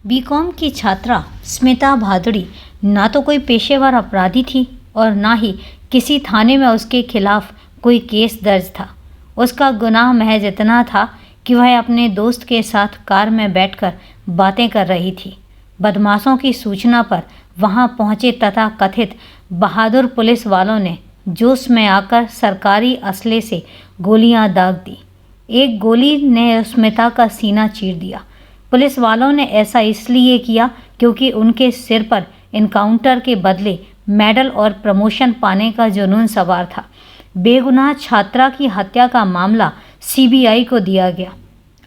BCom की छात्रा स्मिता भादुड़ी ना तो कोई पेशेवर अपराधी थी और ना ही किसी थाने में उसके खिलाफ कोई केस दर्ज था। उसका गुनाह महज इतना था कि वह अपने दोस्त के साथ कार में बैठकर बातें कर रही थी। बदमाशों की सूचना पर वहां पहुंचे तथा कथित बहादुर पुलिस वालों ने जोश में आकर सरकारी असले से गोलियां दाग दी। एक गोली ने स्मिता का सीना चीर दिया। पुलिस वालों ने ऐसा इसलिए किया क्योंकि उनके सिर पर इनकाउंटर के बदले मेडल और प्रमोशन पाने का जुनून सवार था। बेगुनाह छात्रा की हत्या का मामला सीबीआई को दिया गया।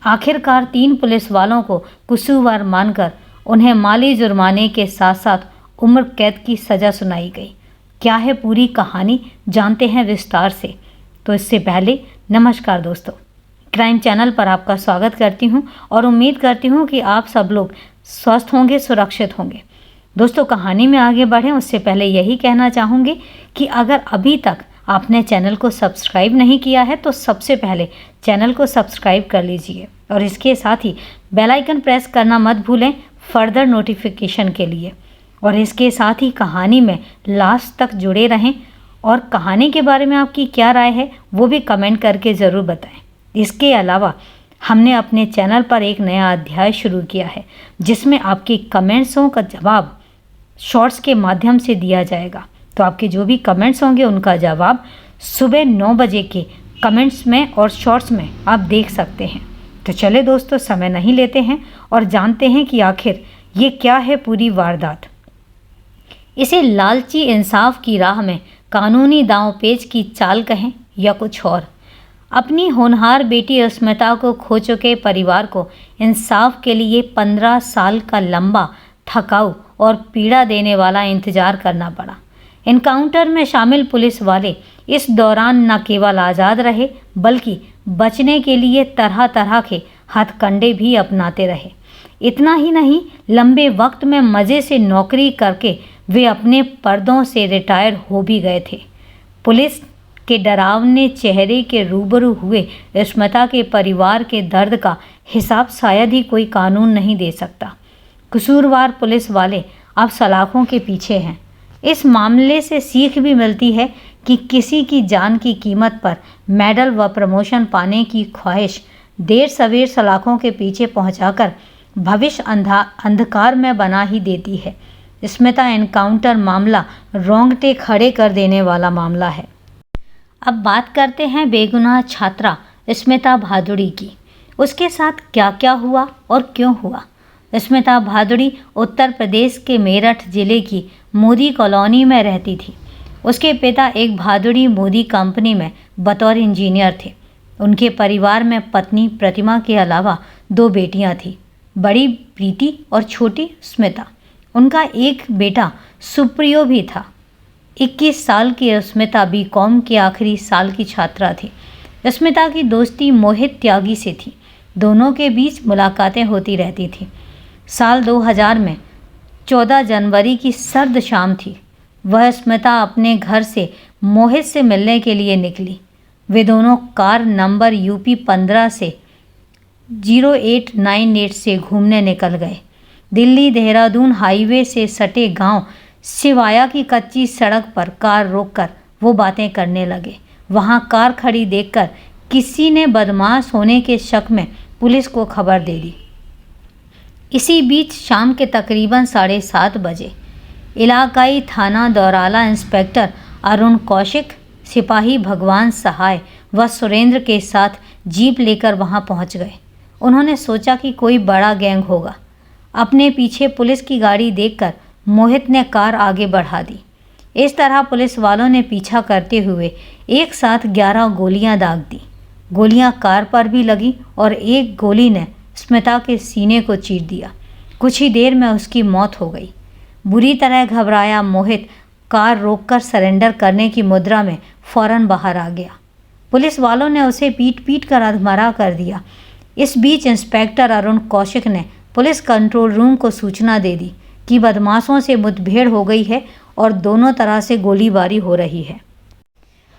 आखिरकार 3 पुलिस वालों को कसूरवार मानकर उन्हें माली जुर्माने के साथ साथ उम्र कैद की सज़ा सुनाई गई। क्या है पूरी कहानी, जानते हैं विस्तार से। तो इससे पहले नमस्कार दोस्तों, क्राइम चैनल पर आपका स्वागत करती हूं और उम्मीद करती हूं कि आप सब लोग स्वस्थ होंगे, सुरक्षित होंगे। दोस्तों, कहानी में आगे बढ़ें उससे पहले यही कहना चाहूँगी कि अगर अभी तक आपने चैनल को सब्सक्राइब नहीं किया है तो सबसे पहले चैनल को सब्सक्राइब कर लीजिए और इसके साथ ही बेल आइकन प्रेस करना मत भूलें फर्दर नोटिफिकेशन के लिए। और इसके साथ ही कहानी में लास्ट तक जुड़े रहें और कहानी के बारे में आपकी क्या राय है वो भी कमेंट करके ज़रूर बताएं। इसके अलावा हमने अपने चैनल पर एक नया अध्याय शुरू किया है जिसमें आपके कमेंट्सों का जवाब शॉर्ट्स के माध्यम से दिया जाएगा। तो आपके जो भी कमेंट्स होंगे उनका जवाब सुबह 9 बजे के कमेंट्स में और शॉर्ट्स में आप देख सकते हैं। तो चले दोस्तों, समय नहीं लेते हैं और जानते हैं कि आखिर ये क्या है पूरी वारदात। इसे लालची इंसाफ की राह में कानूनी दांव-पेच की चाल कहें या कुछ और। अपनी होनहार बेटी स्मिता को खो चुके परिवार को इंसाफ के लिए 15 साल का लंबा, थकाऊ और पीड़ा देने वाला इंतजार करना पड़ा। इनकाउंटर में शामिल पुलिस वाले इस दौरान न केवल आज़ाद रहे बल्कि बचने के लिए तरह तरह के हथकंडे भी अपनाते रहे। इतना ही नहीं, लंबे वक्त में मज़े से नौकरी करके वे अपने पर्दों से रिटायर हो भी गए थे। पुलिस के डरावने चेहरे के रूबरू हुए स्मिता के परिवार के दर्द का हिसाब शायद ही कोई कानून नहीं दे सकता। कसूरवार पुलिस वाले अब सलाखों के पीछे हैं। इस मामले से सीख भी मिलती है कि किसी की जान की कीमत पर मेडल व प्रमोशन पाने की ख्वाहिश देर सवेर सलाखों के पीछे पहुंचाकर भविष्य अंधकार में बना ही देती है। स्मिता एनकाउंटर मामला रोंगटे खड़े कर देने वाला मामला है। अब बात करते हैं बेगुनाह छात्रा स्मिता भादुड़ी की। उसके साथ क्या क्या हुआ और क्यों हुआ। स्मिता भादुड़ी उत्तर प्रदेश के मेरठ जिले की मोदी कॉलोनी में रहती थी। उसके पिता एक भादुड़ी मोदी कंपनी में बतौर इंजीनियर थे। उनके परिवार में पत्नी प्रतिमा के अलावा 2 बेटियां थीं, बड़ी प्रीति और छोटी स्मिता। उनका एक बेटा सुप्रियो भी था। 21 साल की स्मिता बीकॉम के आखिरी साल की छात्रा थी। स्मिता की दोस्ती मोहित त्यागी से थी। दोनों के बीच मुलाकातें होती रहती थीं। साल 2000 में 14 जनवरी की सर्द शाम थी। वह स्मिता अपने घर से मोहित से मिलने के लिए निकली। वे दोनों कार नंबर यूपी 15 से 0898 से घूमने निकल गए। दिल्ली देहरादून हाईवे से सटे गांव सिवाया की कच्ची सड़क पर कार रोककर वो बातें करने लगे। वहां कार खड़ी देखकर किसी ने बदमाश होने के शक में पुलिस को खबर दे दी। इसी बीच शाम के तकरीबन 7:30 बजे इलाकाई थाना दौराला इंस्पेक्टर अरुण कौशिक, सिपाही भगवान सहाय व सुरेंद्र के साथ जीप लेकर वहां पहुंच गए। उन्होंने सोचा कि कोई बड़ा गैंग होगा। अपने पीछे पुलिस की गाड़ी देखकर मोहित ने कार आगे बढ़ा दी। इस तरह पुलिस वालों ने पीछा करते हुए एक साथ 11 गोलियां दाग दी। गोलियां कार पर भी लगी और एक गोली ने स्मिता के सीने को चीर दिया। कुछ ही देर में उसकी मौत हो गई। बुरी तरह घबराया मोहित कार रोककर सरेंडर करने की मुद्रा में फौरन बाहर आ गया। पुलिस वालों ने उसे पीट कर अधमरा कर दिया। इस बीच इंस्पेक्टर अरुण कौशिक ने पुलिस कंट्रोल रूम को सूचना दे दी कि बदमाशों से मुठभेड़ हो गई है और दोनों तरह से गोलीबारी हो रही है।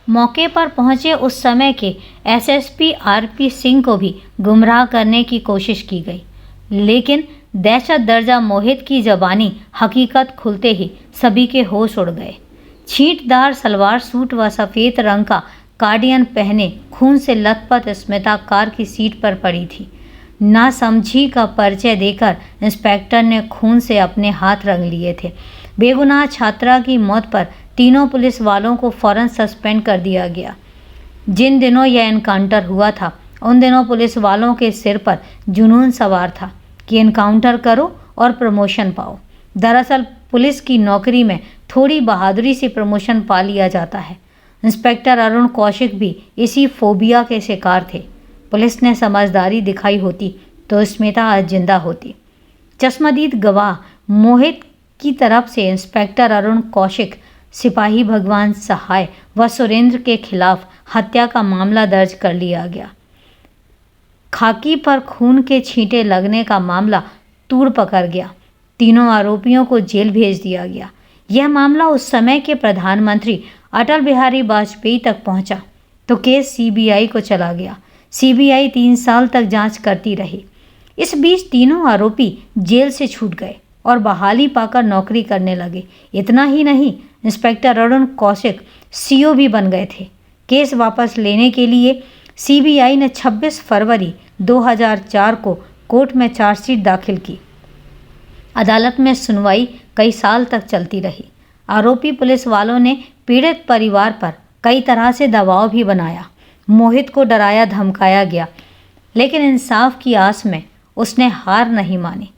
मौके पर पहुंचे उस समय के एसएसपी आरपी सिंह को भी गुमराह करने की कोशिश की गई, लेकिन दहशत दर्जा मोहित की ज़बानी हकीकत खुलते ही सभी के होश उड़ गए। छींटदार सलवार सूट व सफ़ेद रंग का कार्डिगन पहने खून से लथपथ स्मिता कार की सीट पर पड़ी थी। नासमझी का परिचय देकर इंस्पेक्टर ने खून से अपने हाथ रंग लिए थे। बेगुनाह छात्रा की मौत पर तीनों पुलिस वालों को फौरन सस्पेंड कर दिया गया। जिन दिनों यह एनकाउंटर हुआ था उन दिनों पुलिस वालों के सिर पर जुनून सवार था कि एनकाउंटर करो और प्रमोशन पाओ। दरअसल पुलिस की नौकरी में थोड़ी बहादुरी से प्रमोशन पा लिया जाता है। इंस्पेक्टर अरुण कौशिक भी इसी फोबिया के शिकार थे। पुलिस ने समझदारी दिखाई होती तो स्मिता आज जिंदा होती। चश्मदीद गवाह मोहित की तरफ से इंस्पेक्टर अरुण कौशिक, सिपाही भगवान सहाय व सुरेंद्र के खिलाफ हत्या का मामला दर्ज कर लिया गया। खाकी पर खून के छींटे लगने का मामला तूड़ पकड़ गया। तीनों आरोपियों को जेल भेज दिया गया। यह मामला उस समय के प्रधानमंत्री अटल बिहारी वाजपेयी तक पहुंचा तो केस सीबीआई को चला गया। सीबीआई 3 साल तक जांच करती रही। इस बीच तीनों आरोपी जेल से छूट गए और बहाली पाकर नौकरी करने लगे। इतना ही नहीं, इंस्पेक्टर अरुण कौशिक सीओ भी बन गए थे। केस वापस लेने के लिए सीबीआई ने 26 फरवरी 2004 को कोर्ट में चार्जशीट दाखिल की। अदालत में सुनवाई कई साल तक चलती रही। आरोपी पुलिस वालों ने पीड़ित परिवार पर कई तरह से दबाव भी बनाया। मोहित को डराया धमकाया गया, लेकिन इंसाफ की आस में उसने हार नहीं मानी।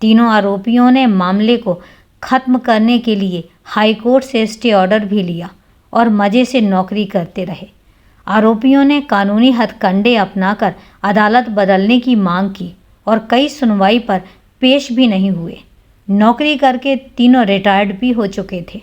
तीनों आरोपियों ने मामले को खत्म करने के लिए हाईकोर्ट से स्टे ऑर्डर भी लिया और मज़े से नौकरी करते रहे। आरोपियों ने कानूनी हथकंडे अपनाकर अदालत बदलने की मांग की और कई सुनवाई पर पेश भी नहीं हुए। नौकरी करके तीनों रिटायर्ड भी हो चुके थे।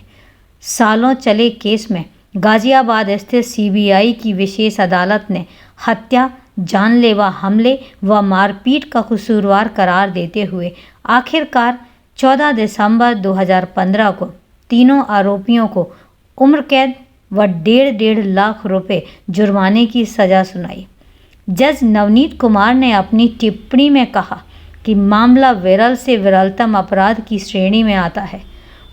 सालों चले केस में गाजियाबाद स्थित सीबीआई की विशेष अदालत ने हत्या, जानलेवा हमले व मारपीट का कसूरवार करार देते हुए आखिरकार 14 दिसंबर 2015 को तीनों आरोपियों को उम्र कैद व 1.5 लाख रुपए जुर्माने की सज़ा सुनाई। जज नवनीत कुमार ने अपनी टिप्पणी में कहा कि मामला विरल से विरलतम अपराध की श्रेणी में आता है।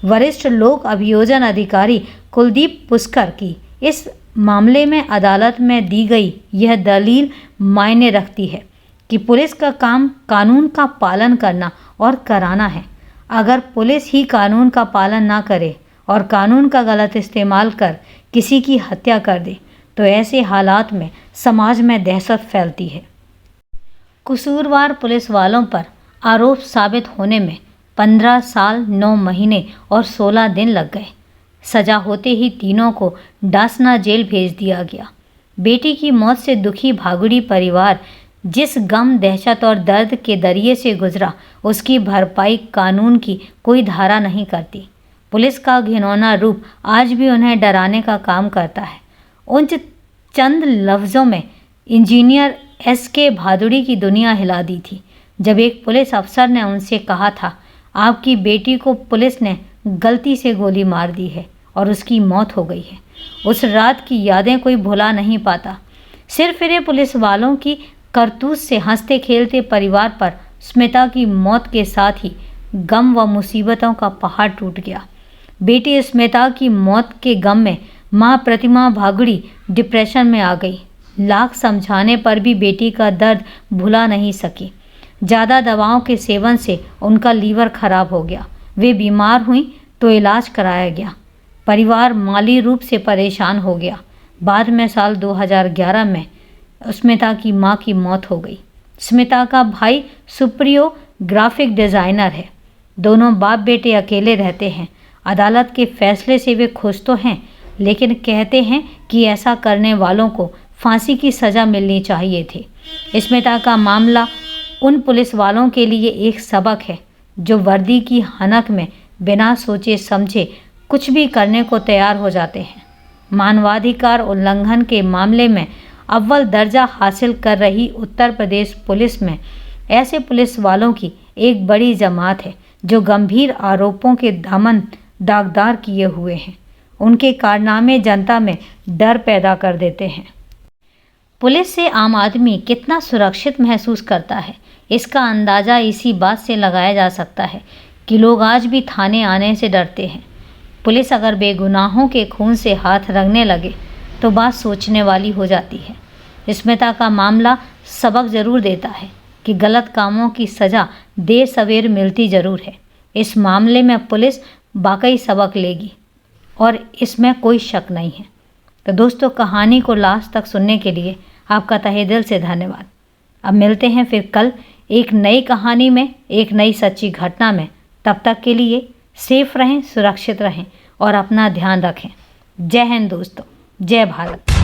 वरिष्ठ लोक अभियोजन अधिकारी कुलदीप पुष्कर की इस मामले में अदालत में दी गई यह दलील मायने रखती है कि पुलिस का काम कानून का पालन करना और कराना है। अगर पुलिस ही कानून का पालन ना करे और कानून का गलत इस्तेमाल कर किसी की हत्या कर दे तो ऐसे हालात में समाज में दहशत फैलती है। कसूरवार पुलिस वालों पर आरोप साबित होने में 15 साल 9 महीने और 16 दिन लग गए। सजा होते ही तीनों को डासना जेल भेज दिया गया। बेटी की मौत से दुखी भागुड़ी परिवार जिस गम, दहशत और दर्द के दरिए से गुजरा, उसकी भरपाई कानून की कोई धारा नहीं करती। पुलिस का घिनौना रूप आज भी उन्हें डराने का काम करता है। उन चंद लफ्ज़ों में इंजीनियर SK भादुड़ी की दुनिया हिला दी थी जब एक पुलिस अफसर ने उनसे कहा था, आपकी बेटी को पुलिस ने गलती से गोली मार दी है और उसकी मौत हो गई है। उस रात की यादें कोई भुला नहीं पाता। सिर फिरे पुलिस वालों की करतूत से हंसते खेलते परिवार पर स्मिता की मौत के साथ ही गम व मुसीबतों का पहाड़ टूट गया। बेटी स्मिता की मौत के गम में माँ प्रतिमा भागुड़ी डिप्रेशन में आ गई। लाख समझाने पर भी बेटी का दर्द भुला नहीं सकी। ज़्यादा दवाओं के सेवन से उनका लीवर खराब हो गया। वे बीमार हुई तो इलाज कराया गया। परिवार माली रूप से परेशान हो गया। बाद में साल 2011 में स्मिता की मां की मौत हो गई। स्मिता का भाई सुप्रियो ग्राफिक डिज़ाइनर है। दोनों बाप बेटे अकेले रहते हैं। अदालत के फैसले से वे खुश तो हैं, लेकिन कहते हैं कि ऐसा करने वालों को फांसी की सज़ा मिलनी चाहिए थी। स्मिता का मामला उन पुलिस वालों के लिए एक सबक है जो वर्दी की हनक में बिना सोचे समझे कुछ भी करने को तैयार हो जाते हैं। मानवाधिकार उल्लंघन के मामले में अव्वल दर्जा हासिल कर रही उत्तर प्रदेश पुलिस में ऐसे पुलिस वालों की एक बड़ी जमात है जो गंभीर आरोपों के दामन दागदार किए हुए हैं। उनके कारनामे जनता में डर पैदा कर देते हैं। पुलिस से आम आदमी कितना सुरक्षित महसूस करता है, इसका अंदाज़ा इसी बात से लगाया जा सकता है कि लोग आज भी थाने आने से डरते हैं। पुलिस अगर बेगुनाहों के खून से हाथ रंगने लगे तो बात सोचने वाली हो जाती है। स्मिता का मामला सबक ज़रूर देता है कि गलत कामों की सज़ा देर सवेर मिलती ज़रूर है। इस मामले में पुलिस वाकई सबक लेगी और इसमें कोई शक नहीं है। तो दोस्तों, कहानी को लास्ट तक सुनने के लिए आपका तहे दिल से धन्यवाद। अब मिलते हैं फिर कल एक नई कहानी में, एक नई सच्ची घटना में। तब तक के लिए सेफ रहें, सुरक्षित रहें और अपना ध्यान रखें। जय हिंद दोस्तों, जय भारत।